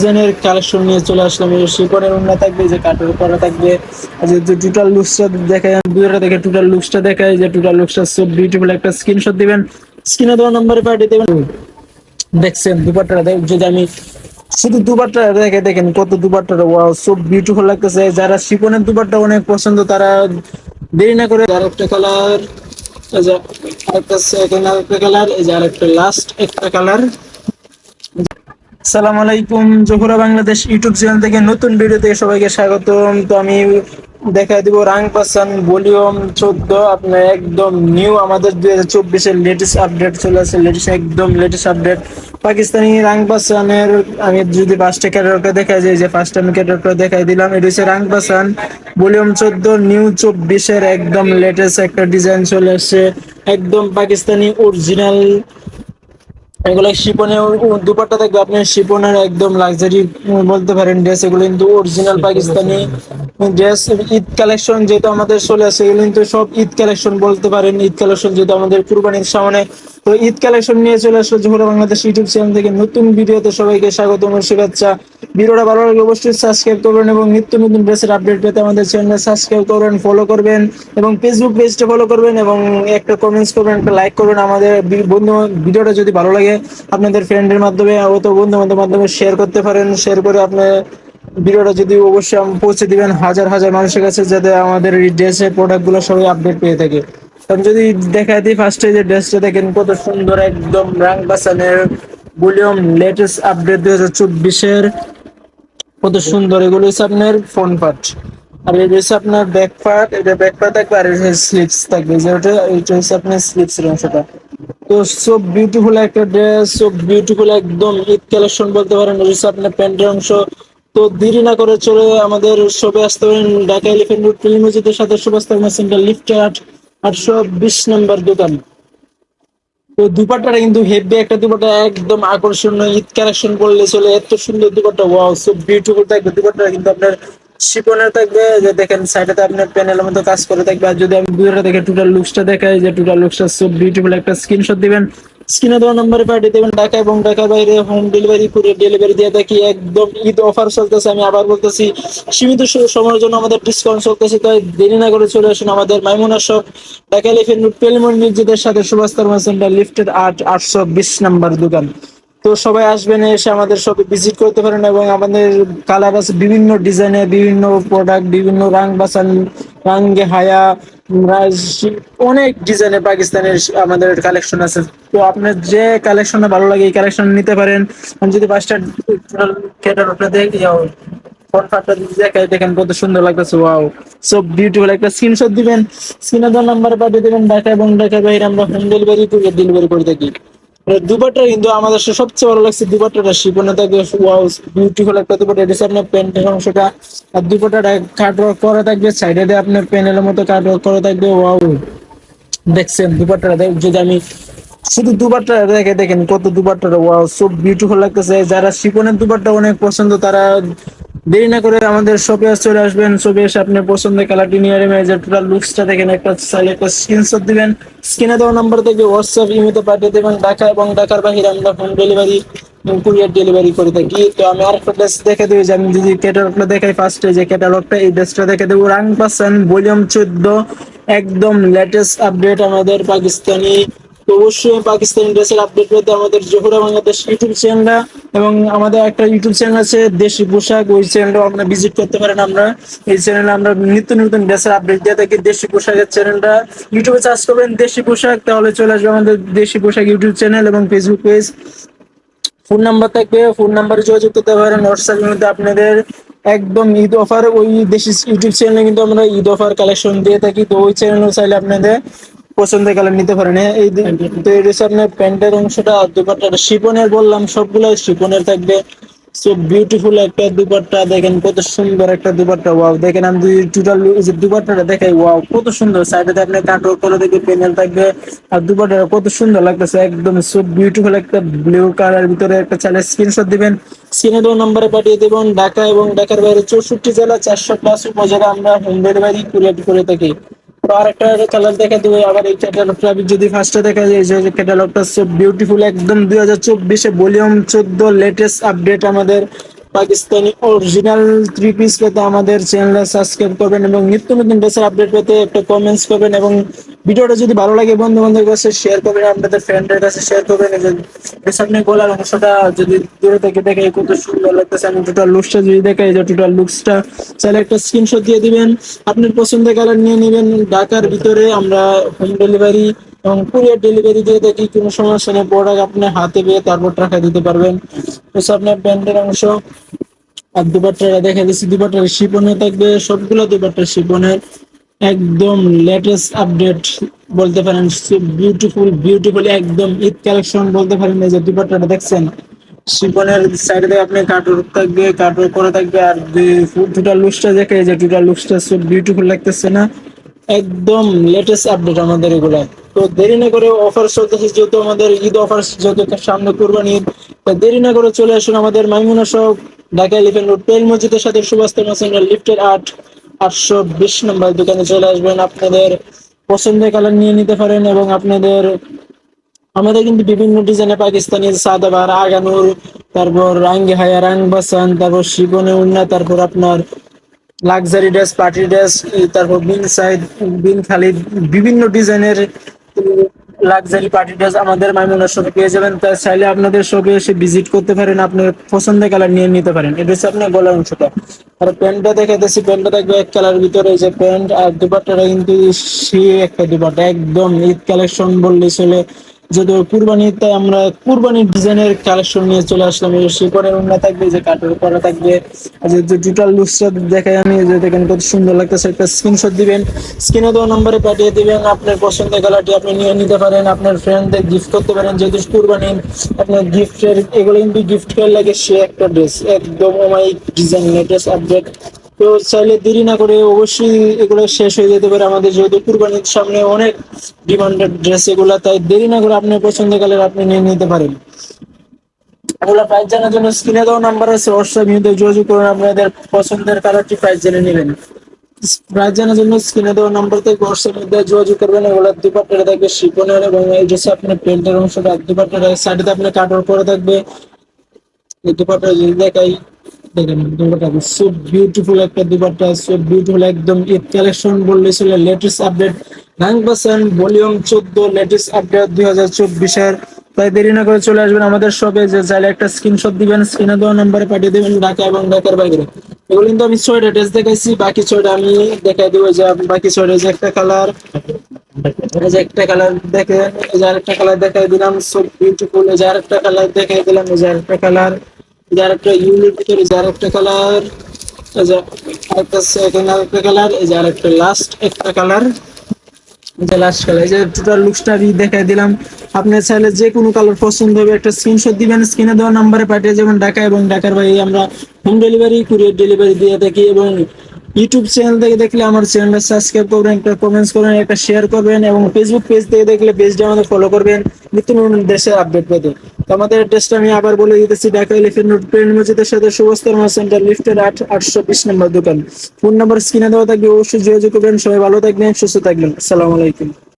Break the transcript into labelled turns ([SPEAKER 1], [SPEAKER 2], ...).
[SPEAKER 1] ডিজাইনের কালেকশন নিয়ে চলে আসলাম। এই শিপনের ওড়না থাকবে, যে কাঠের করা থাকবে, যে টোটাল লুকসটা দেখায়, দুইটা দেখে টোটাল লুকসটা দেখায়, যে টোটাল লুকসটা সব বিউটিফুল একটা স্ক্রিনশট দিবেন, স্ক্রিনে দেওয়া নম্বরে পাঠিয়ে দেবেন। দেখছেন দুপাট্টাটা যদি আমি শুধু দুপাট্টা দেখে দেখেন কত দুপাট্টাটা ওয়াও সব বিউটিফুল লাগতেছে। যারা শিপনের দুপাট্টা অনেক পছন্দ তারা দেরি না করে আরেকটা কালার, এই যে আরেকটা সেকেন্ড আরেকটা কালার, এই যে আরেকটা লাস্ট একটা কালার। সালাম আলাইকুম, জহুরা বাংলাদেশ ইউটিউব চ্যানেল থেকে নতুন ভিডিওতে সবাইকে স্বাগতম। তো আমি দেখাই দিব রাং পাসান ভলিউম 14, আপনার একদম নিউ, আমাদের 2024-এর লেটেস্ট আপডেট চলে আসে, একদম লেটেস্ট আপডেট পাকিস্তানি রাং পাসানের। আমি যদি ফার্স্ট ক্যাটালগটা দেখাই, যে ফার্স্ট আমি ক্যাটালগটা দেখাই দিলাম, এটা হচ্ছে রাং পাসান ভলিউম 14 নিউ 24-এর একদম লেটেস্ট একটা ডিজাইন চলে আসছে, একদম পাকিস্তানি অরিজিনাল। এগুলো শিপনের দুপাট্টা থাকবে, আপনার শিপনের একদম লাক্সারি বলতে পারেন ড্রেস, এগুলো কিন্তু original Pakistani dress. Eid collection যেহেতু আমাদের চলে আসে, এগুলো কিন্তু সব ঈদ কালেকশন বলতে পারেন, ঈদ কালেকশন যেহেতু আমাদের কুরবানির সামনে, তো ঈদ কালেকশন নিয়ে চলে আসলো জহুরা বাংলাদেশ ইউটিউব চ্যানেল থেকে নতুন ভিডিওতে সবাইকে স্বাগত ও শুভেচ্ছা। ভিডিওটা ভালো লাগলে অবশ্যই সাবস্ক্রাইব করবেন এবং নিত্য নতুন ড্রেসের আপডেট পেতে আমাদের চ্যানেল সাবস্ক্রাইব করবেন, ফলো করবেন এবং ফেসবুক পেজটা ফলো করবেন এবং একটা কমেন্টস করবেন, একটা লাইক করবেন। আমাদের বন্ধু ভিডিওটা যদি ভালো লাগে আপনাদের ফ্রেন্ডের মাধ্যমে অথবা বন্ধু বান্ধবের মাধ্যমে শেয়ার করতে পারেন। শেয়ার করে আপনি ভিডিওটা যদি অবশ্যই পৌঁছে দিবেন হাজার হাজার মানুষের কাছে, যাতে আমাদের এই ড্রেসের প্রোডাক্টগুলো সবাই আপডেট পেয়ে থাকে। কারণ যদি দেখাই দিই ফার্স্টে, যে ড্রেসটা দেখেন কত সুন্দর, একদম রাং বাসানের ভলিউম লেটেস্ট আপডেট 2024-এর, কত সুন্দর। এগুলো হচ্ছে আপনার ফ্রন্ট পার্ট, আর এটা হচ্ছে আপনার ব্যাক পার্ট, এটা ব্যাক পার্ট থাকবে, আর এটা স্লিপস থাকবে, যে এটা হচ্ছে আপনার স্লিপস এর অংশটা। তো সব বিউটিফুল একটা ড্রেস, সব বিউটিফুল একদম ঈদ কালেকশন বলতে পারেন। এটা হচ্ছে আপনার প্যান্টের অংশ। তো দেরি না করে চলে আমাদের শপে আসতে পারেন, ঢাকা এলিফ্যান্ট রোড টুলি মসজিদের সাথে সুভাষ সেন্টার লিফটে 820 নম্বর দোকান। তো দুপাট্টাটা কিন্তু হেভি একটা দুপাট্টা, একদম আকর্ষণীয় ঈদ কালেকশন বললে চলে, এত সুন্দর দুপাট্টা, ওয়াও সো বিউটিফুল থাকবে দুপাট্টা কিন্তু আপনার শিপনের থাকবে, যে দেখেন সাইডে আপনার প্যানেলের মতো কাজ করে থাকবে। আর যদি আমি দুইটা দেখে টোটাল লুকসটা দেখাই, যে টোটাল লুকসটা সো বিউটিফুল, একটা স্ক্রিনশট দিবেন, স্ক্রিনে দেওয়া নম্বরে পাঠিয়ে দেবেন। ঢাকা এবং ঢাকার বাইরে হোম ডেলিভারি করে ডেলিভারি দিয়ে থাকি। একদম ঈদ অফার চলতেছে, আমি আবার বলতেছি সীমিত সময়ের জন্য আমাদের ডিসকাউন্ট চলতেছে, তাই দেরি না করে চলে আসুন আমাদের মাইমুনা শপ, ঢাকা এলিফ্যান্ট রোড পেলিমন মসজিদের সাথে সুভাষ সেন্টার লিফটের 820 নাম্বার দোকান। তো সবাই আসবেন, এসে আমাদের শপে ভিজিট করতে পারেন এবং আমাদের কালার আছে বিভিন্ন ডিজাইনের, বিভিন্ন প্রোডাক্ট, বিভিন্ন রাং বাসান, রাঙ্গে হায়া, অনেক ডিজাইনের পাকিস্তানের আমাদের কালেকশন আছে। তো আপনার যে কালেকশনটা ভালো লাগে এই কালেকশন নিতে পারেন। আমি যদি পাঁচটা ক্যাটালগটা দেখি, ফোন ফাটটা দেখাই, দেখেন কত সুন্দর লাগতেছে, ওয়াও সো বিউটিফুল, একটা স্ক্রিনশট দিবেন, স্ক্রিনে দেওয়া নাম্বারে পাঠিয়ে দেবেন। ঢাকা এবং ঢাকার বাইরে আমরা হোম ডেলিভারি করে থাকি। দুপাট্টা কিন্তু আমাদের সবচেয়ে ভালো লাগছে, দুপাট্টাটা শিপনে থাকবে, ওয়াও বিউটিফুল একটা দুপাট্টা। এটা হচ্ছে আপনার প্যান্টের অংশটা, আর দুপাট্টাটা কাট ওয়ার্ক করা থাকবে, সাইডে আপনার প্যানেলের মতো কাট ওয়ার্ক করা থাকবে, ওয়াও দেখছেন দুপাট্টাটা যদি আমি শুধু দুপাট্টা দেখে দেখেন কত দুপাট্টাটা, ওয়াও সো বিউটিফুল লাগতেছে। যারা শিপনের দুপাট্টা অনেক পছন্দ তারা দেরি না করে আমাদের শপে চলে আসবেন। শপে এসে আপনার পছন্দের কালারটি নিয়ে নেবেন। যে টোটাল লুকসটা দেখেন, একটা চাইলে একটা স্ক্রিনশট দিবেন, স্ক্রিনে দেওয়া নাম্বার থেকে হোয়াটসঅ্যাপ ইমেতে পাঠিয়ে দেবেন। ঢাকা এবং ঢাকার বাইরে আমরা হোম ডেলিভারি কুরিয়ার ডেলিভারি করে থাকি। তো আমি আরেকটা ড্রেস দেখে দেবো, যে আমি যদি ক্যাটালগটা দেখাই ফার্স্টে, যে ক্যাটালগটা এই ড্রেসটা দেখে দেবো, রাং পাসান ভলিউম 14 একদম লেটেস্ট আপডেট আমাদের পাকিস্তানি। তো অবশ্যই পাকিস্তানি ড্রেসের আপডেট পেতে আমাদের জহুরা বাংলাদেশ ইউটিউব চ্যানেলটা এবং আমাদের একটা ইউটিউব চ্যানেল আছে দেশি পোশাক, ওই চ্যানেলটাও আপনারা ভিজিট করতে পারেন। আমরা এই চ্যানেলে আমরা নিত্য নতুন ড্রেসের আপডেট দিয়ে থাকি। দেশি পোশাকের চ্যানেলটা ইউটিউবে সার্চ করবেন দেশি পোশাক, তাহলে চলে আসবে আমাদের দেশি পোশাক ইউটিউব চ্যানেল এবং ফেসবুক পেজ। ফোন নাম্বার থাকবে, ফোন নাম্বারে যোগাযোগ করতে পারেন। হোয়াটসঅ্যাপের মধ্যে আপনাদের একদম ঈদ অফার, ওই দেশি ইউটিউব চ্যানেলে কিন্তু আমরা ঈদ অফার কালেকশন দিয়ে থাকি। তো ওই চ্যানেলও চাইলে আপনাদের পছন্দের কালার নিতে পারেন। হ্যাঁ, তো এটা হচ্ছে আপনার প্যান্টের অংশটা, আর দুপাট্টাটা শিপনের বললাম, সবগুলো শিপনের থাকবে। সো বিউটিফুল একটা দুপাট্টা, দেখেন কত সুন্দর একটা দুপাট্টা, ওয়াও দেখেন। আমি যদি টোটাল যে দুপাট্টাটা দেখাই, ওয়াও কত সুন্দর, সাইডে আপনার কাটওয়ার্ক করা দেখবে, প্যানেল থাকবে, আর দুপাট্টাটা কত সুন্দর লাগতেছে, একদম সো বিউটিফুল একটা ব্লু কালার ভিতরে একটা চাইলে স্ক্রিনশট দিবেন, স্ক্রিনে দেওয়া নম্বরে পাঠিয়ে দেবেন। ঢাকা এবং ঢাকার বাইরে 64 জেলা 400+ উপজেলা আমরা হোম ডেলিভারি কুরিয়ার করে থাকি। তো আরেকটা কালার দেখা দেবো, আবার এই ক্যাটালগটা যদি ফার্স্টে দেখা যায়, যে ক্যাটালগটা সব বিউটিফুল একদম 2024-এ ভলিউম 14 লেটেস্ট আপডেট আমাদের পাকিস্তানি অরিজিনাল থ্রি পিস পেতে আমাদের চ্যানেলে সাবস্ক্রাইব করবেন এবং নিত্য নতুন ড্রেসের আপডেট পেতে একটা কমেন্টস করবেন এবং ভিডিওটা যদি ভালো লাগে বন্ধু বান্ধবের কাছে শেয়ার করবেন, আপনাদের ফ্রেন্ডের কাছে শেয়ার করবেন। এই যে আপনি গলার অংশটা যদি দূরে থেকে দেখে কত সুন্দর লাগতেছে, আমি টোটাল লুকসটা যদি দেখাই, যে টোটাল লুকসটা চাইলে একটা স্ক্রিনশট দিয়ে দিবেন, আপনার পছন্দের কালার নিয়ে নেবেন। ঢাকার ভিতরে আমরা হোম ডেলিভারি এবং কুরিয়ার ডেলিভারি দিয়ে থাকি, কোনো সমস্যা নেই। প্রোডাক্ট আপনি হাতে পেয়ে তারপর টাকা দিতে পারবেন। তো আপনার প্যান্টের অংশ আর দুপাট্টাটা দেখা দিচ্ছি, দুপাট্টার শিপনে থাকবে সবগুলো, দুপাট্টার শিপনের একদম লেটেস্ট আপডেট বলতে পারেন, বিউটিফুল বিউটিফুল একদম ঈদ কালেকশন বলতে পারেন। এই যে দুপাট্টাটা দেখছেন, শিপনের সাইডে আপনি কাটর থাকবে, কাটর করে থাকবে, আর টোটাল লুকসটা দেখে, এই যে টোটাল লুকসটা সব বিউটিফুল লাগতেছে না, একদম লেটেস্ট আপডেট আমাদের এগুলা। তো দেরি না করে, অফার চলতেছে যেহেতু আমাদের ঈদ অফার, যেহেতু সামনে কুরবানি ঈদ, তো দেরি না করে চলে আসুন আমাদের মাইমুনা শপ, ঢাকা এলিফ্যান্ট রোড, তেল মসজিদের সাথে সুবাস্তা সেন্টার লিফটের 820 নম্বর দোকানে চলে আসবেন। আপনাদের পছন্দের কালার নিয়ে নিতে পারেন এবং আপনাদের আমাদের কিন্তু বিভিন্ন ডিজাইনের পাকিস্তানি সাদাবাহার, আগানুর, তারপর রাঙ্গি হায়া, রাং বাসান, তারপর শিবনে উন্না, তারপর আপনার লাক্সারি ড্রেস, পার্টি ড্রেস, তারপর বিন সাইড, বিন খালিদ, বিভিন্ন ডিজাইনের লাক্সারি পার্টি ড্রেস আমাদের মাইমুনার শপে পেয়ে যাবেন। তাই চাইলে আপনাদের শপে এসে ভিজিট করতে পারেন, আপনার পছন্দের কালার নিয়ে নিতে পারেন। এটা হচ্ছে আপনার গলার অংশটা। আর প্যান্টটা দেখাইতেছি, প্যান্টটা থাকবে এক কালার ভিতরে, এই যে প্যান্ট, আর দুপাট্টাটা কিন্তু সেই একটা দুপাট্টা, একদম ঈদ কালেকশন বললে চলে। যদি কুরবানি, তাই আমরা কুরবানির ডিজাইনের কালেকশন নিয়ে চলে আসলাম। এই শিপনের উন্না থাকবে, যে কাঠের করা থাকবে, যে টোটাল লুকসটা দেখাই আমি, যে দেখেন কত সুন্দর লাগতেছে। একটা স্ক্রিনশট দিবেন, স্ক্রিনে দেওয়া নম্বরে পাঠিয়ে দিবেন, আপনার পছন্দের কালারটি আপনি নিয়ে নিতে পারেন, আপনার ফ্রেন্ডদের গিফট করতে পারেন। যেহেতু কুরবানি আপনার গিফটের, এগুলো কিন্তু গিফট করে লাগে, সে একটা ড্রেস একদম অমায়িক ডিজাইন, লেটেস্ট আপডেট। তো চাইলে দেরি না করে অবশ্যই এগুলো শেষ হয়ে যেতে পারে আমাদের, যেহেতু কুরবানির সামনে অনেক ডিমান্ডেড ড্রেস এগুলা, তাই দেরি না করে আপনার পছন্দের কালার আপনি নিয়ে নিতে পারেন। এগুলা প্রাইস জানার জন্য স্ক্রিনে দেওয়া নাম্বার আছে, হোয়াটসঅ্যাপ ইউতে যোগাযোগ করুন, আপনাদের পছন্দের কালারটি প্রাইস জেনে নেবেন। প্রাইস জানার জন্য স্ক্রিনে দেওয়া নাম্বার থেকে হোয়াটসঅ্যাপ ইউতে যোগাযোগ করবেন। এগুলা দুপাট্টাটা থাকবে শিপনের এবং এই যে আপনার প্রিন্টের অংশটা, দুপাট্টাটা সাইডে আপনি কাটর করে থাকবে। এই দুপাট্টা যদি দেখাই, দেখেন দুপাট্টা সো বিউটিফুল একটা দুপাট্টা, সো বিউটিফুল একদম ঈদ কালেকশন বললে ছিল, latest update 9% volume 14 latest update 2024-এর। তাই দেরি না করে চলে আসবেন আমাদের শপে, যে চাইলে একটা স্ক্রিনশট দিবেন, স্ক্রিনে দেওয়া নাম্বারে পাঠিয়ে দেবেন, ঢাকা এবং ঢাকার বাইরে। এগুলো কিন্তু আমি 6টা ড্রেস দেখাইছি, বাকি 6টা আমি দেখাই দেবো। যে বাকি 6টা, যে একটা কালার, এই যে একটা কালার দেখে, এই যে আরেকটা কালার দেখাই দিলাম, সো বিউটিফুল। এই যে আরেকটা কালার দেখাই দিলাম, এই যে আরেকটা কালার, এই যে আরেকটা ইউনিক ভিতরে, এই যে আরেকটা কালার, এই যে আরেকটা সেকেন্ড আরেকটা কালার, এই যে আরেকটা লাস্ট একটা কালার, যে লাস্ট কালার। এই যে টোটাল লুকসটা আমি দেখাই দিলাম। আপনি চাইলে যে কোনো কালার পছন্দ হবে একটা স্ক্রিনশট দিবেন, স্ক্রিনে দেওয়া নাম্বারে পাঠিয়ে যাবেন। ঢাকা এবং ঢাকার বাইরে আমরা হোম ডেলিভারি, কুরিয়ার ডেলিভারি দিয়ে থাকি। এবং ইউটিউব চ্যানেল থেকে দেখলে আমার চ্যানেলটা সাবস্ক্রাইব করবেন, একটা কমেন্টস করবেন, একটা শেয়ার করবেন, এবং ফেসবুক পেজ থেকে দেখলে পেজটা আমাদের ফলো করবেন নিত্য নতুন দেশের আপডেট পেতে। তো আমাদের অ্যাড্রেসটা আমি আবার বলে দিতেছি, ঢাকা এলিফ্যান্ট রোড, প্রেম মসজিদের সাথে সুবস্তা সেন্টার লিফটের 820 নম্বর দোকান। ফোন নাম্বার স্ক্রিনে দেওয়া থাকবে, অবশ্যই যোগাযোগ করবেন। সবাই ভালো থাকবেন, সুস্থ থাকবেন। আসসালামু আলাইকুম।